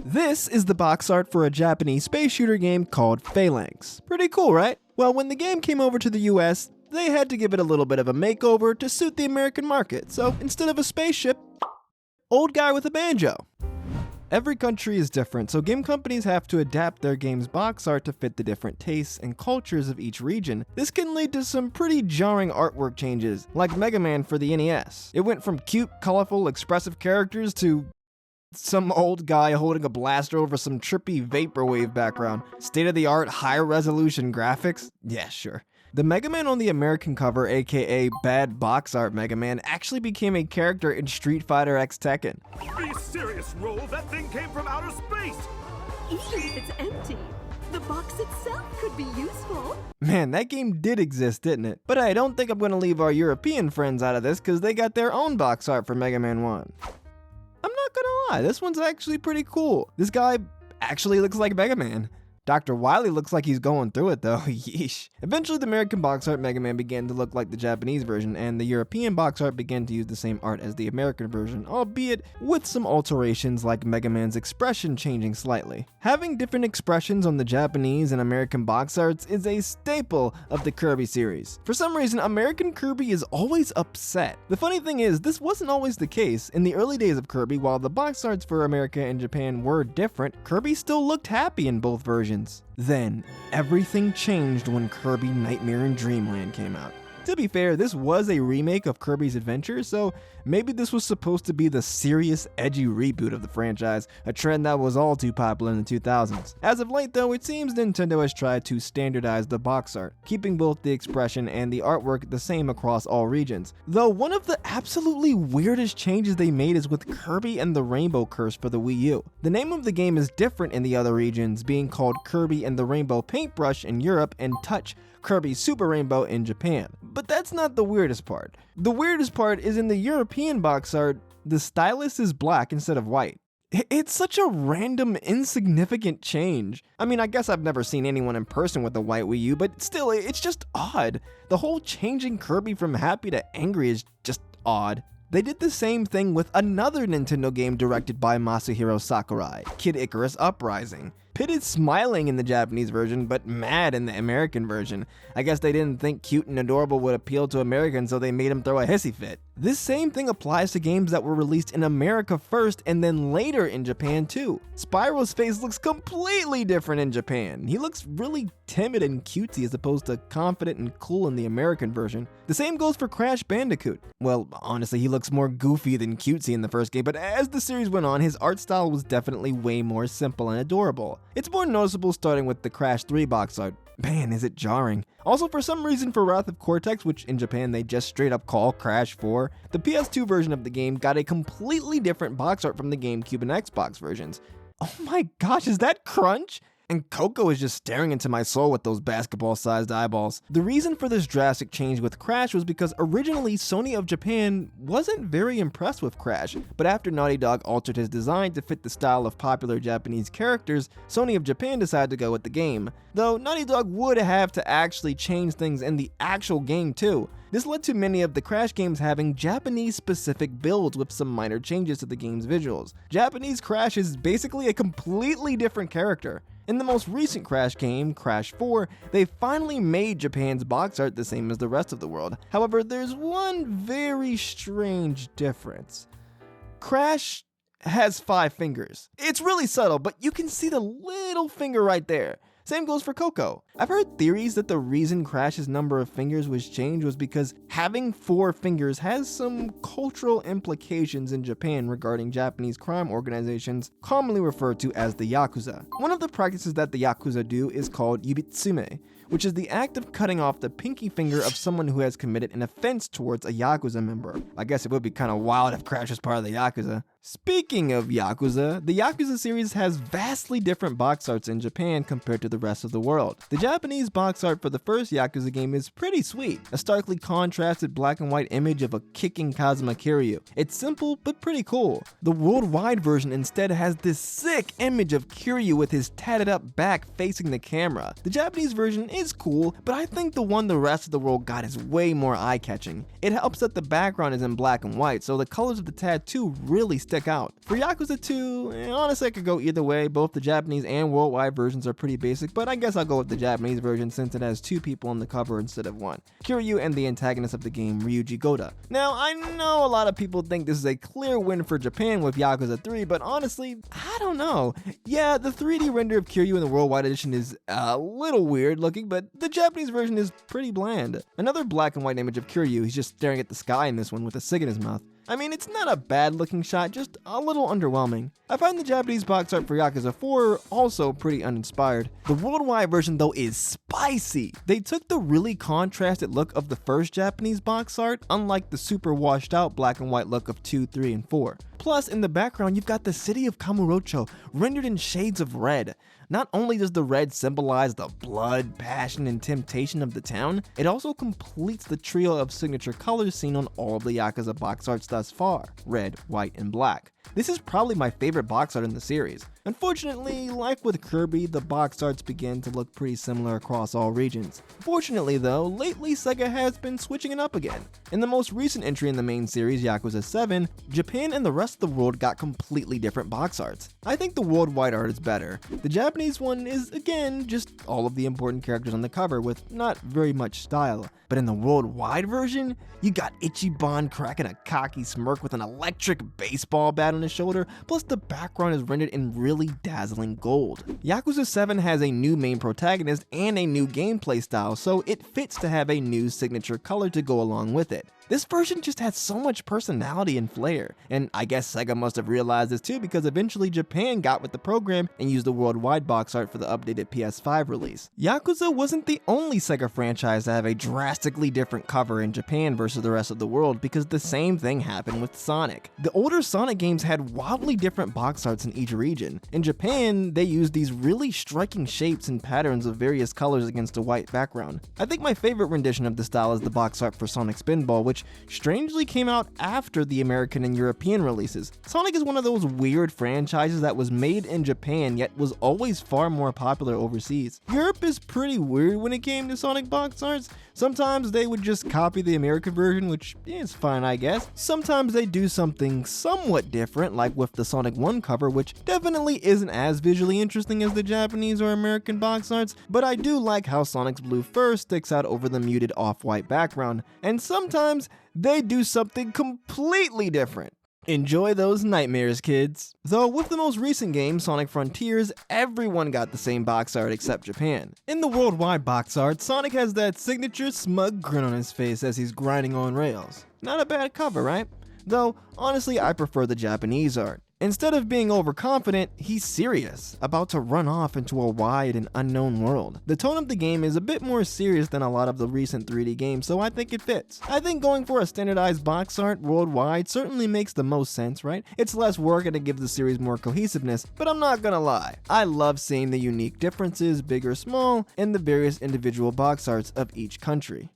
This is the box art for a Japanese space shooter game called Phalanx. Pretty cool, right? Well, when the game came over to the US, they had to give it a little bit of a makeover to suit the American market. So instead of a spaceship, old guy with a banjo. Every country is different, so game companies have to adapt their game's box art to fit the different tastes and cultures of each region. This can lead to some pretty jarring artwork changes, like Mega Man for the NES. It went from cute, colorful, expressive characters to some old guy holding a blaster over some trippy vaporwave background. State-of-the-art, high-resolution graphics? Yeah, sure. The Mega Man on the American cover, aka Bad Box Art Mega Man, actually became a character in Street Fighter X Tekken. Be serious, Roll. That thing came from outer space. Even if it's empty, the box itself could be useful. Man, that game did exist, didn't it? But I don't think I'm gonna leave our European friends out of this, because they got their own box art for Mega Man 1. I'm not gonna lie, this one's actually pretty cool. This guy actually looks like Mega Man. Dr. Wily looks like he's going through it though, yeesh. Eventually the American box art Mega Man began to look like the Japanese version, and the European box art began to use the same art as the American version, albeit with some alterations like Mega Man's expression changing slightly. Having different expressions on the Japanese and American box arts is a staple of the Kirby series. For some reason, American Kirby is always upset. The funny thing is, this wasn't always the case. In the early days of Kirby, while the box arts for America and Japan were different, Kirby still looked happy in both versions. Then, everything changed when Kirby Nightmare in Dreamland came out. To be fair, this was a remake of Kirby's Adventure, so maybe this was supposed to be the serious, edgy reboot of the franchise, a trend that was all too popular in the 2000s. As of late though, it seems Nintendo has tried to standardize the box art, keeping both the expression and the artwork the same across all regions. Though one of the absolutely weirdest changes they made is with Kirby and the Rainbow Curse for the Wii U. The name of the game is different in the other regions, being called Kirby and the Rainbow Paintbrush in Europe and Touch Kirby Super Rainbow in Japan. But that's not the weirdest part. The weirdest part is in the European box art, the stylus is black instead of white. It's such a random, insignificant change. I mean, I guess I've never seen anyone in person with a white Wii U, but still, it's just odd. The whole changing Kirby from happy to angry is just odd. They did the same thing with another Nintendo game directed by Masahiro Sakurai, Kid Icarus Uprising. Pit is smiling in the Japanese version, but mad in the American version. I guess they didn't think cute and adorable would appeal to Americans, so they made him throw a hissy fit. This same thing applies to games that were released in America first and then later in Japan too. Spyro's face looks completely different in Japan. He looks really timid and cutesy as opposed to confident and cool in the American version. The same goes for Crash Bandicoot. Well, honestly, he looks more goofy than cutesy in the first game, but as the series went on, his art style was definitely way more simple and adorable. It's more noticeable starting with the Crash 3 box art. Man, is it jarring. Also, for some reason for Wrath of Cortex, which in Japan they just straight up call Crash 4, the PS2 version of the game got a completely different box art from the GameCube and Xbox versions. Oh my gosh, is that Crunch? And Coco is just staring into my soul with those basketball-sized eyeballs. The reason for this drastic change with Crash was because originally Sony of Japan wasn't very impressed with Crash, but after Naughty Dog altered his design to fit the style of popular Japanese characters, Sony of Japan decided to go with the game. Though Naughty Dog would have to actually change things in the actual game too. This led to many of the Crash games having Japanese-specific builds with some minor changes to the game's visuals. Japanese Crash is basically a completely different character. In the most recent Crash game, Crash 4, they finally made Japan's box art the same as the rest of the world. However, there's one very strange difference. Crash has 5 fingers. It's really subtle, but you can see the little finger right there. Same goes for Coco. I've heard theories that the reason Crash's number of fingers was changed was because having 4 fingers has some cultural implications in Japan regarding Japanese crime organizations commonly referred to as the Yakuza. One of the practices that the Yakuza do is called yubitsume, which is the act of cutting off the pinky finger of someone who has committed an offense towards a Yakuza member. I guess it would be kind of wild if Crash was part of the Yakuza. Speaking of Yakuza, the Yakuza series has vastly different box arts in Japan compared to the rest of the world. The Japanese box art for the first Yakuza game is pretty sweet, a starkly contrasted black and white image of a kicking Kazuma Kiryu. It's simple but pretty cool. The worldwide version instead has this sick image of Kiryu with his tatted up back facing the camera. The Japanese version is cool, but I think the one the rest of the world got is way more eye-catching. It helps that the background is in black and white, so the colors of the tattoo really stick out. For Yakuza 2, honestly I could go either way. Both the Japanese and worldwide versions are pretty basic, but I guess I'll go with the Japanese version since it has 2 people on the cover instead of 1. Kiryu and the antagonist of the game, Ryuji Goda. Now, I know a lot of people think this is a clear win for Japan with Yakuza 3, but honestly, I don't know. Yeah, the 3D render of Kiryu in the worldwide edition is a little weird looking, but the Japanese version is pretty bland. Another black and white image of Kiryu, he's just staring at the sky in this one with a cig in his mouth. I mean, it's not a bad looking shot, just a little underwhelming. I find the Japanese box art for Yakuza 4 also pretty uninspired. The worldwide version though is spicy. They took the really contrasted look of the first Japanese box art, unlike the super washed out black and white look of 2, 3, and 4. Plus, in the background, you've got the city of Kamurocho rendered in shades of red. Not only does the red symbolize the blood, passion, and temptation of the town, it also completes the trio of signature colors seen on all of the Yakuza box arts thus far: red, white, and black. This is probably my favorite box art in the series. Unfortunately, like with Kirby, the box arts begin to look pretty similar across all regions. Fortunately though, lately Sega has been switching it up again. In the most recent entry in the main series, Yakuza 7, Japan and the rest of the world got completely different box arts. I think the worldwide art is better. The Japanese one is, again, just all of the important characters on the cover with not very much style. But in the worldwide version, you got Ichiban cracking a cocky smirk with an electric baseball bat on his shoulder, plus the background is rendered in really dazzling gold. Yakuza 7 has a new main protagonist and a new gameplay style, so it fits to have a new signature color to go along with it. This version just has so much personality and flair, and I guess Sega must have realized this too because eventually Japan got with the program and used the worldwide box art for the updated PS5 release. Yakuza wasn't the only Sega franchise to have a drastically different cover in Japan versus the rest of the world, because the same thing happened with Sonic. The older Sonic games had wildly different box arts in each region. In Japan, they used these really striking shapes and patterns of various colors against a white background. I think my favorite rendition of the style is the box art for Sonic Spinball, which strangely came out after the American and European releases. Sonic is one of those weird franchises that was made in Japan yet was always far more popular overseas. Europe is pretty weird when it came to Sonic box arts. Sometimes they would just copy the American version, which is fine I guess. Sometimes they do something somewhat different, like with the Sonic 1 cover, which definitely isn't as visually interesting as the Japanese or American box arts, but I do like how Sonic's blue fur sticks out over the muted off-white background, and sometimes they do something completely different. Enjoy those nightmares, kids. Though with the most recent game, Sonic Frontiers, everyone got the same box art except Japan. In the worldwide box art, Sonic has that signature smug grin on his face as he's grinding on rails. Not a bad cover, right? Though, honestly, I prefer the Japanese art. Instead of being overconfident, he's serious, about to run off into a wide and unknown world. The tone of the game is a bit more serious than a lot of the recent 3D games, so I think it fits. I think going for a standardized box art worldwide certainly makes the most sense, right? It's less work and it gives the series more cohesiveness, but I'm not gonna lie. I love seeing the unique differences, big or small, in the various individual box arts of each country.